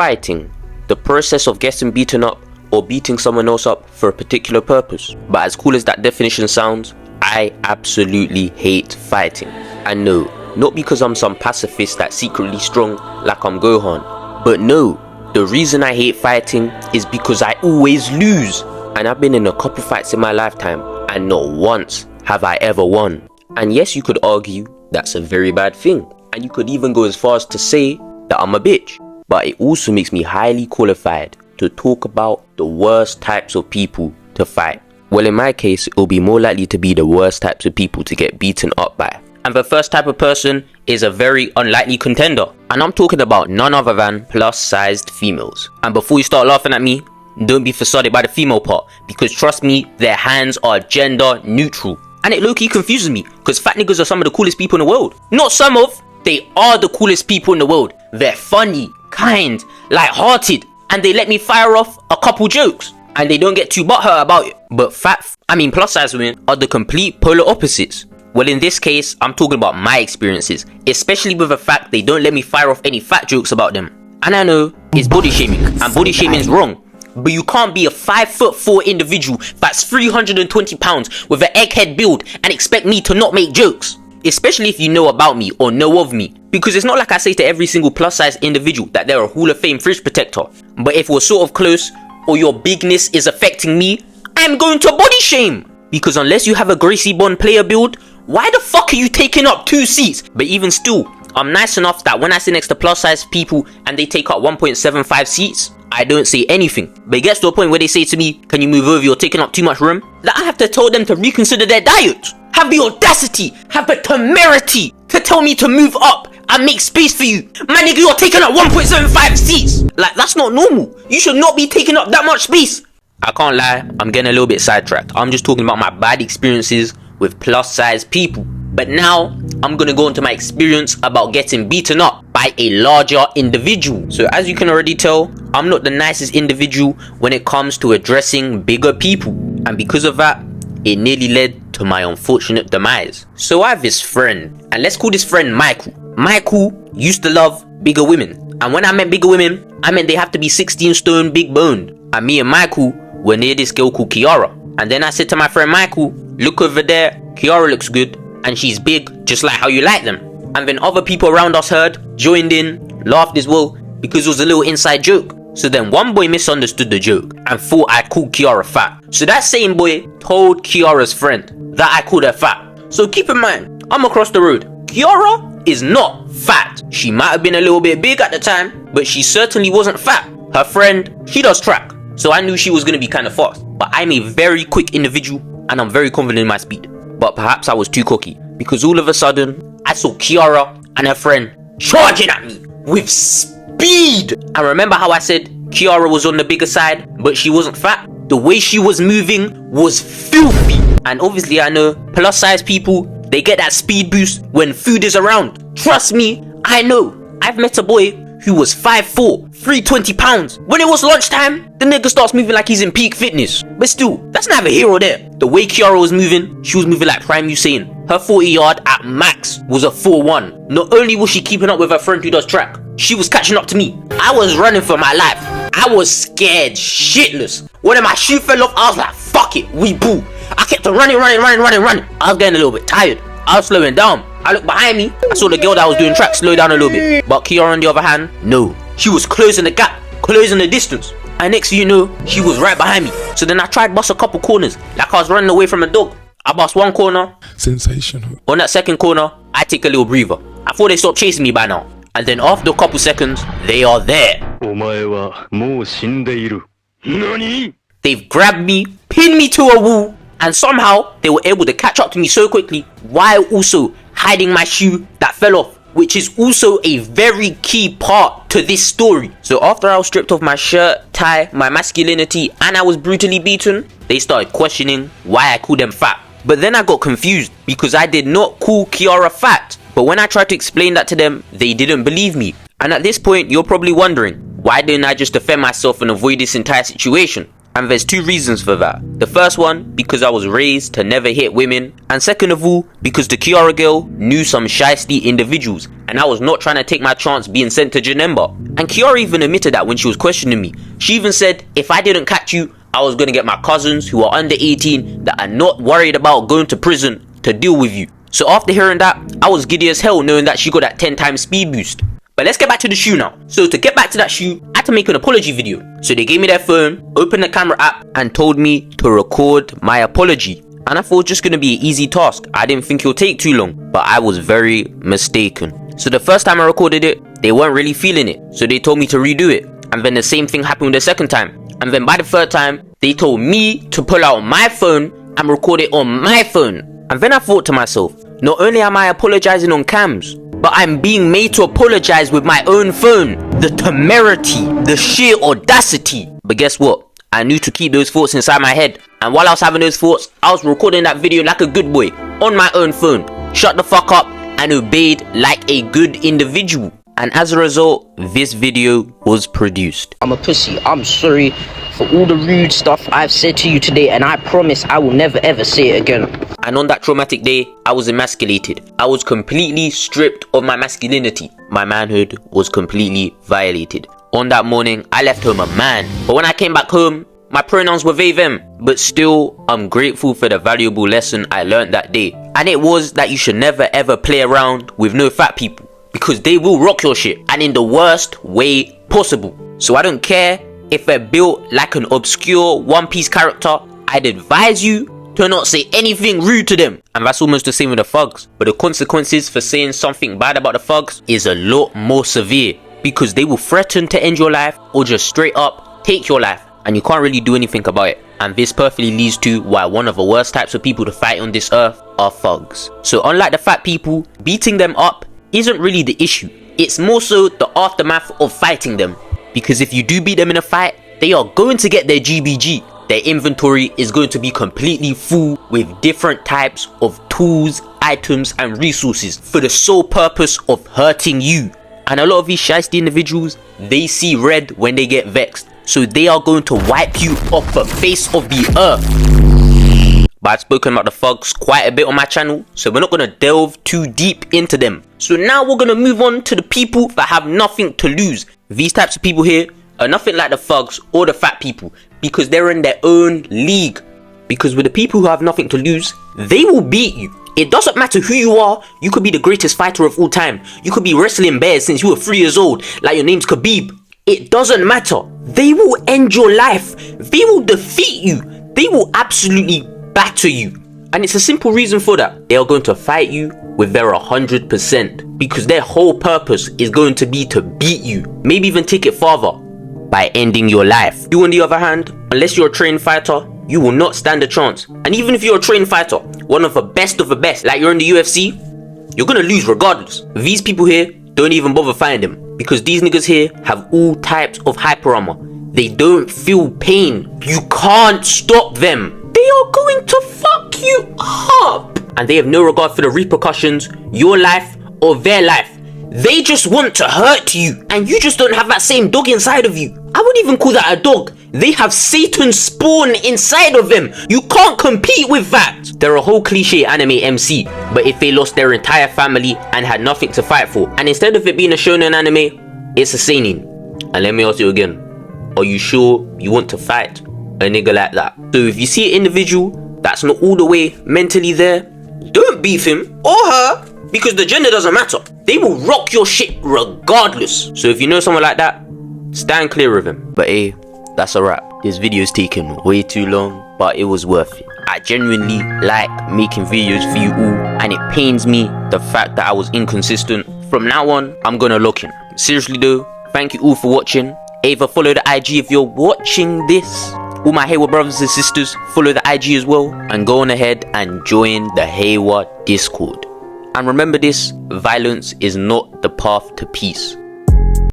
fighting, the process of getting beaten up or beating someone else up for a particular purpose. But as cool as that definition sounds, I absolutely hate fighting. And no, not because I'm some pacifist that's secretly strong like I'm Gohan, but no, the reason I hate fighting is because I always lose. And I've been in a couple fights in my lifetime and not once have I ever won. And yes, you could argue that's a very bad thing, and you could even go as far as to say that I'm a bitch. But it also makes me highly qualified to talk about the worst types of people to fight. Well, in my case, it'll be more likely to be the worst types of people to get beaten up by. And the first type of person is a very unlikely contender. And I'm talking about none other than plus-sized females. And before you start laughing at me, don't be facaded by the female part, because trust me, their hands are gender neutral. And it low-key confuses me, because fat niggas are some of the coolest people in the world. Not some of, they are the coolest people in the world. They're funny, kind, light-hearted, and they let me fire off a couple jokes. And they don't get too butthurt about it. But plus-size women are the complete polar opposites. Well, in this case, I'm talking about my experiences, especially with the fact they don't let me fire off any fat jokes about them. And I know, it's body shaming, and body shaming is wrong. But you can't be a 5'4" individual that's 320 pounds with an egghead build and expect me to not make jokes. Especially if you know about me or know of me. Because it's not like I say to every single plus-size individual that they're a Hall of Fame fridge protector. But if we're sort of close, or your bigness is affecting me, I'm going to body shame. Because unless you have a Gracie Bond player build, why the fuck are you taking up 2 seats? But even still, I'm nice enough that when I sit next to plus-size people and they take up 1.75 seats, I don't say anything. But it gets to a point where they say to me, can you move over, you're taking up too much room? That I have to tell them to reconsider their diet. Have the audacity, have the temerity to tell me to move up and make space for you. My nigga, you're taking up 1.75 seats. Like, that's not normal. You should not be taking up that much space. I can't lie, I'm getting a little bit sidetracked. I'm just talking about my bad experiences with plus-size people. But now, I'm gonna go into my experience about getting beaten up by a larger individual. So as you can already tell, I'm not the nicest individual when it comes to addressing bigger people. And because of that, it nearly led to my unfortunate demise. So I have this friend, and let's call this friend Michael. Michael used to love bigger women. And when I meant bigger women, I meant they have to be 16 stone big boned. And me and Michael were near this girl called Kiara. And then I said to my friend Michael, look over there, Kiara looks good. And she's big, just like how you like them. And then other people around us heard, joined in, laughed as well, because it was a little inside joke. So then one boy misunderstood the joke and thought I called Kiara fat. So that same boy told Kiara's friend that I called her fat. So keep in mind, I'm across the road. Kiara is not fat. She might have been a little bit big at the time, but she certainly wasn't fat. Her friend, she does track. So I knew she was going to be kind of fast. But I'm a very quick individual and I'm very confident in my speed. But perhaps I was too cocky, because all of a sudden, I saw Kiara and her friend charging at me with speed. And remember how I said Kiara was on the bigger side, but she wasn't fat? The way she was moving was filthy. And obviously I know plus-size people, they get that speed boost when food is around. Trust me, I know. I've met a boy who was 5'4", 320 pounds. When it was lunchtime, the nigga starts moving like he's in peak fitness. But still, that's neither here or there. The way Kiara was moving, she was moving like Prime Usain. Her 40-yard at max was a 4-1. Not only was she keeping up with her friend who does track, she was catching up to me. I was running for my life. I was scared shitless. When my shoe fell off, I was like, fuck it, we boo. I kept on running. I was getting a little bit tired. I was slowing down. I looked behind me. I saw the girl that was doing track slow down a little bit. But Kiara on the other hand, no. She was closing the gap, closing the distance. And next thing you know, she was right behind me. So then I tried bust a couple corners, like I was running away from a dog. I bust one corner. Sensational. On that second corner, I take a little breather. I thought they stopped chasing me by now. And then after a couple seconds, they are there. They've grabbed me, pinned me to a wall, and somehow they were able to catch up to me so quickly while also hiding my shoe that fell off, which is also a very key part to this story. So after I was stripped off my shirt, tie, my masculinity, and I was brutally beaten, they started questioning why I called them fat. But then I got confused because I did not call Kiara fat. But when I tried to explain that to them, they didn't believe me. And at this point, you're probably wondering, why didn't I just defend myself and avoid this entire situation? And there's two reasons for that. The first one, because I was raised to never hit women. And second of all, because the Kiara girl knew some shiesty individuals. And I was not trying to take my chance being sent to Janemba. And Kiara even admitted that when she was questioning me. She even said, if I didn't catch you, I was going to get my cousins who are under 18 that are not worried about going to prison to deal with you. So after hearing that, I was giddy as hell knowing that she got that 10 times speed boost. But let's get back to the shoe now. So to get back to that shoe, I had to make an apology video. So they gave me their phone, opened the camera app, and told me to record my apology. And I thought it was just going to be an easy task. I didn't think it would take too long, but I was very mistaken. So the first time I recorded it, they weren't really feeling it. So they told me to redo it. And then the same thing happened the second time. And then by the third time, they told me to pull out my phone and record it on my phone. And then I thought to myself, not only am I apologizing on cams, but I'm being made to apologize with my own phone. The temerity, the sheer audacity. But guess what? I knew to keep those thoughts inside my head. And while I was having those thoughts, I was recording that video like a good boy on my own phone. Shut the fuck up and obeyed like a good individual. And as a result, this video was produced. I'm a pussy. I'm sorry for all the rude stuff I've said to you today, and I promise I will never ever say it again. And on that traumatic day, I was emasculated. I was completely stripped of my masculinity. My manhood was completely violated. On that morning, I left home a man. But when I came back home, my pronouns were they, them. But still, I'm grateful for the valuable lesson I learned that day. And it was that you should never ever play around with no fat people. Because they will rock your shit, and in the worst way possible. So I don't care if they're built like an obscure One Piece character. I'd advise you to not say anything rude to them. And that's almost the same with the thugs. But the consequences for saying something bad about the thugs is a lot more severe. Because they will threaten to end your life or just straight up take your life. And you can't really do anything about it. And this perfectly leads to why one of the worst types of people to fight on this earth are thugs. So unlike the fat people, beating them up isn't really the issue. It's more so the aftermath of fighting them. Because if you do beat them in a fight, they are going to get their GBG. Their inventory is going to be completely full with different types of tools, items and resources for the sole purpose of hurting you. And a lot of these shiesty individuals, they see red when they get vexed. So they are going to wipe you off the face of the earth. But I've spoken about the thugs quite a bit on my channel, so we're not going to delve too deep into them. So now we're going to move on to the people that have nothing to lose. These types of people here are nothing like the thugs or the fat people, because they're in their own league. Because with the people who have nothing to lose, they will beat you. It doesn't matter who you are. You could be the greatest fighter of all time. You could be wrestling bears since you were 3 years old, like your name's Khabib. It doesn't matter. They will end your life. They will defeat you. They will absolutely batter you. And it's a simple reason for that. They are going to fight you with their 100%. Because their whole purpose is going to be to beat you. Maybe even take it farther by ending your life. You on the other hand, unless you're a trained fighter, you will not stand a chance. And even if you're a trained fighter, one of the best, like you're in the UFC, you're gonna lose regardless. These people here, don't even bother fighting them. Because these niggas here have all types of hyper armor. They don't feel pain. You can't stop them. They are going to fuck you up. And they have no regard for the repercussions, your life or their life. They just want to hurt you. And you just don't have that same dog inside of you. I wouldn't even call that a dog. They have Satan's spawn inside of them. You can't compete with that. They're a whole cliche anime MC. But if they lost their entire family and had nothing to fight for, and instead of it being a shonen anime, it's a seinen. And let me ask you again. Are you sure you want to fight a nigga like that? So if you see an individual that's not all the way mentally there, don't beef him or her, because the gender doesn't matter. They will rock your shit regardless. So if you know someone like that, stand clear of him. But hey, that's a wrap. This video's taken way too long, but it was worth it. I genuinely like making videos for you all, and it pains me the fact that I was inconsistent. From now on, I'm gonna lock in. Seriously though, thank you all for watching. Either follow the IG if you're watching this. All my Hayward brothers and sisters, follow the IG as well. And go on ahead and join the Hayward Discord. And remember this, violence is not the path to peace.